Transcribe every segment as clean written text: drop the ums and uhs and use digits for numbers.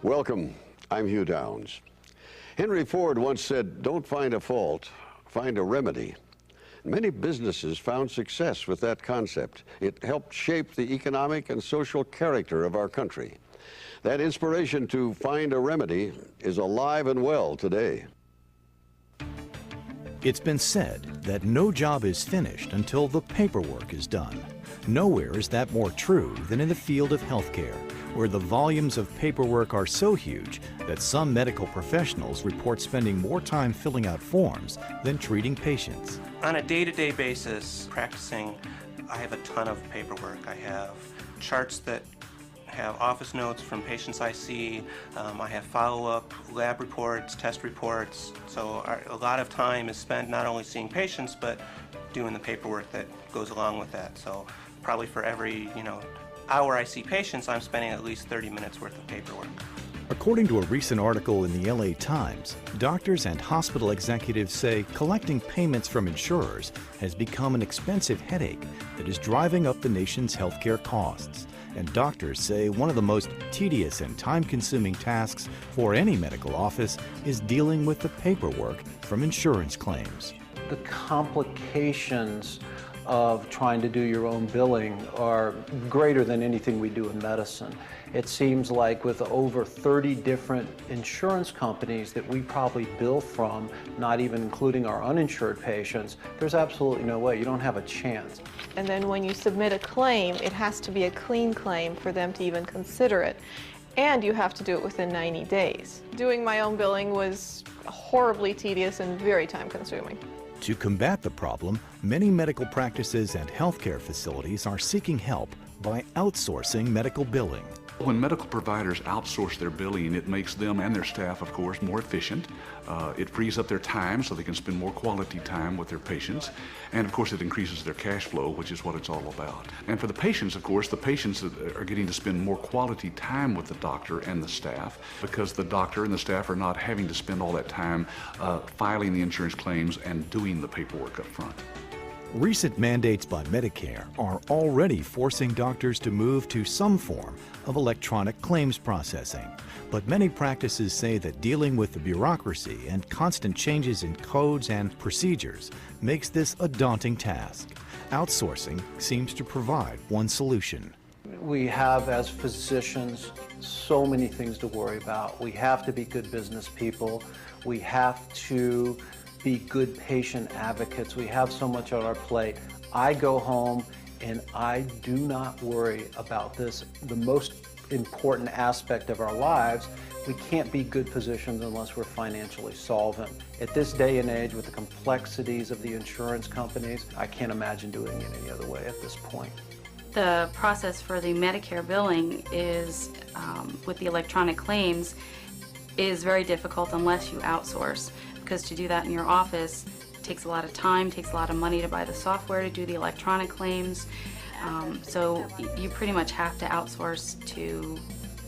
Welcome. I'm Hugh Downs. Henry Ford once said, "Don't find a fault, find a remedy." Many businesses found success with that concept. It helped shape the economic and social character of our country. That inspiration to find a remedy is alive and well today. It's been said that no job is finished until the paperwork is done. Nowhere is that more true than in the field of healthcare, where the volumes of paperwork are so huge that some medical professionals report spending more time filling out forms than treating patients. On a day-to-day basis, practicing, I have a ton of paperwork. I have charts that have office notes from patients I see. I have follow-up lab reports, test reports. So a lot of time is spent not only seeing patients, but doing the paperwork that goes along with that. So probably for every hour I see patients, I'm spending at least 30 minutes worth of paperwork. According to a recent article in the LA Times, doctors and hospital executives say collecting payments from insurers has become an expensive headache that is driving up the nation's healthcare costs. And doctors say one of the most tedious and time-consuming tasks for any medical office is dealing with the paperwork from insurance claims. The complications of trying to do your own billing are greater than anything we do in medicine. It seems like with over 30 different insurance companies that we probably bill from, not even including our uninsured patients, there's absolutely no way. You don't have a chance. And then when you submit a claim, it has to be a clean claim for them to even consider it. And you have to do it within 90 days. Doing my own billing was horribly tedious and very time-consuming. To combat the problem, many medical practices and healthcare facilities are seeking help by outsourcing medical billing. When medical providers outsource their billing, it makes them and their staff, of course, more efficient. It frees up their time so they can spend more quality time with their patients. And of course, it increases their cash flow, which is what it's all about. And for the patients, of course, the patients are getting to spend more quality time with the doctor and the staff because the doctor and the staff are not having to spend all that time filing the insurance claims and doing the paperwork up front. Recent mandates by Medicare are already forcing doctors to move to some form of electronic claims processing. But many practices say that dealing with the bureaucracy and constant changes in codes and procedures makes this a daunting task. Outsourcing seems to provide one solution. We have, as physicians, so many things to worry about. We have to be good business people. We have to be good patient advocates. We have so much on our plate. I go home and I do not worry about this, the most important aspect of our lives. We can't be good physicians unless we're financially solvent. At this day and age, with the complexities of the insurance companies, I can't imagine doing it any other way at this point. The process for the Medicare billing is, with the electronic claims, is very difficult unless you outsource. Because to do that in your office takes a lot of time, takes a lot of money to buy the software to do the electronic claims. So you pretty much have to outsource to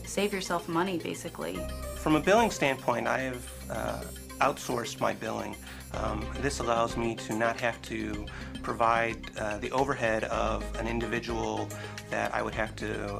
save yourself money, basically. From a billing standpoint, I have outsourced my billing. This allows me to not have to provide the overhead of an individual that I would have to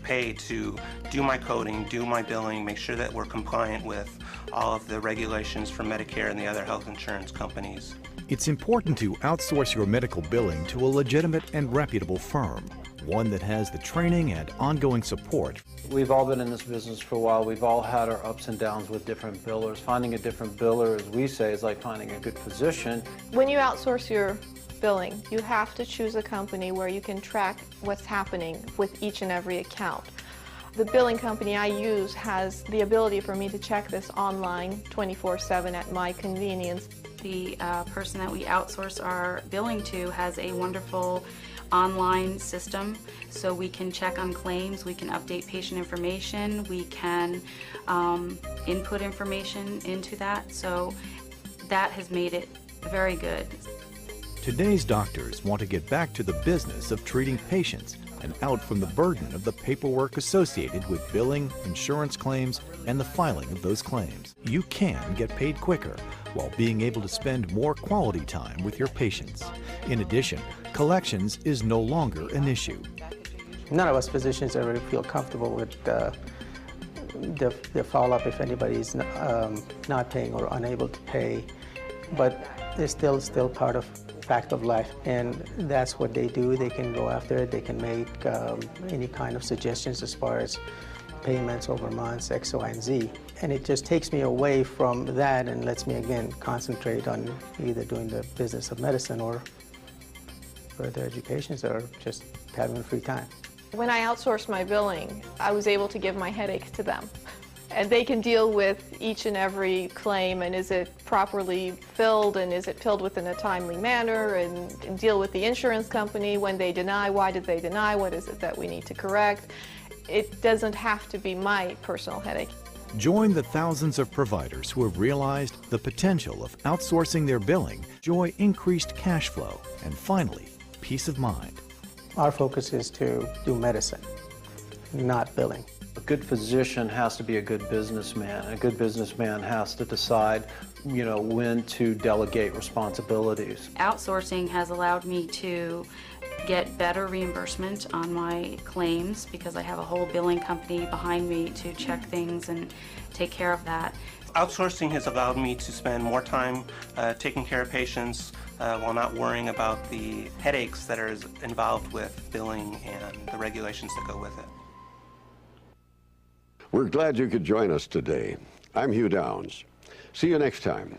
pay to do my coding, do my billing, make sure that we're compliant with all of the regulations for Medicare and the other health insurance companies. It's important to outsource your medical billing to a legitimate and reputable firm, one that has the training and ongoing support. We've all been in this business for a while. We've all had our ups and downs with different billers. Finding a different biller, as we say, is like finding a good physician. When you outsource your billing, you have to choose a company where you can track what's happening with each and every account. The billing company I use has the ability for me to check this online 24/7 at my convenience. The person that we outsource our billing to has a wonderful online system, so we can check on claims, we can update patient information, we can input information into that, so that has made it very good. Today's doctors want to get back to the business of treating patients and out from the burden of the paperwork associated with billing, insurance claims, and the filing of those claims. You can get paid quicker while being able to spend more quality time with your patients. In addition, collections is no longer an issue. None of us physicians ever feel comfortable with the follow-up if anybody's not paying or unable to pay. But it's still part of fact of life, and that's what they do. They can go after it. They can make any kind of suggestions as far as payments over months, X, Y, and Z. And it just takes me away from that and lets me, again, concentrate on either doing the business of medicine or further educations or just having free time. When I outsourced my billing, I was able to give my headache to them. And they can deal with each and every claim, and is it properly filled, and is it filled within a timely manner, and deal with the insurance company when they deny, why did they deny, what is it that we need to correct. It doesn't have to be my personal headache. Join the thousands of providers who have realized the potential of outsourcing their billing, enjoy increased cash flow, and finally, peace of mind. Our focus is to do medicine, not billing. A good physician has to be a good businessman. A good businessman has to decide, when to delegate responsibilities. Outsourcing has allowed me to get better reimbursement on my claims because I have a whole billing company behind me to check things and take care of that. Outsourcing has allowed me to spend more time taking care of patients while not worrying about the headaches that are involved with billing and the regulations that go with it. We're glad you could join us today. I'm Hugh Downs. See you next time.